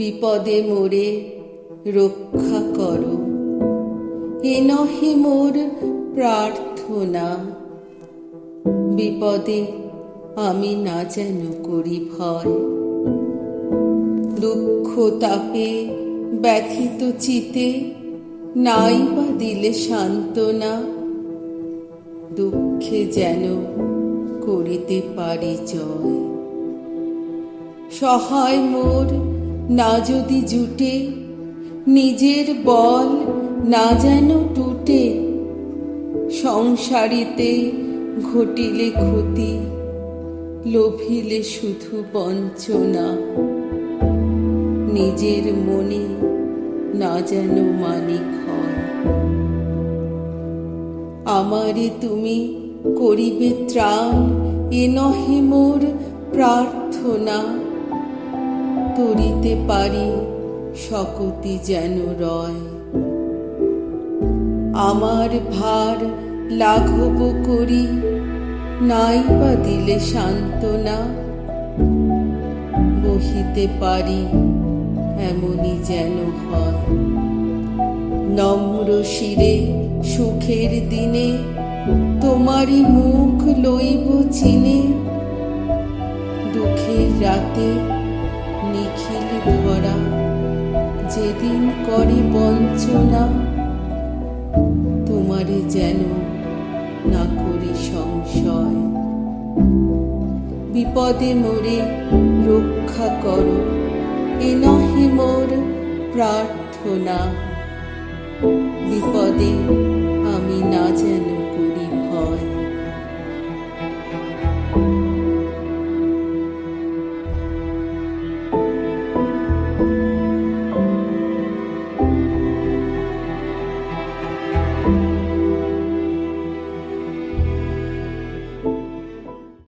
বিপদে মোরে রক্ষা করো, এ নহে মোর প্রার্থনা। বিপদে আমি না যেন করি ভয়, দুঃখ তাপে ব্যথিত চিতে নাই বা দিলে সান্ত্বনা। দুঃখে যেন করিতে পারি জয়, সহায় মোর না যদি জুটে, নিজের বল না যেন টুটে। সংসারিতে ঘটিলে ক্ষতি, লোভিলে শুধু বঞ্চনা। নিজের মনে না যেন মানিক হয়, আমারে তুমি করিবে ত্রাণ, এ নহে মোর প্রার্থনা। তরিতে পারি শকতি যেন রয়, আমার ভার লাঘব করি নাই বা দিলে সান্ত্বনা। বহিতে পারি এমনই যেন হয়, নম্র শিরে সুখের দিনে তোমারই মুখ লইব চিনে। দুঃখের রাতে নিখিল ধরা, যেদিন করে বঞ্চনা। তোমারে যেন না করি সংশয়, বিপদে মোরে রক্ষা করো, এ নহে মোর প্রার্থনা। বিপদে আমি না যেন করি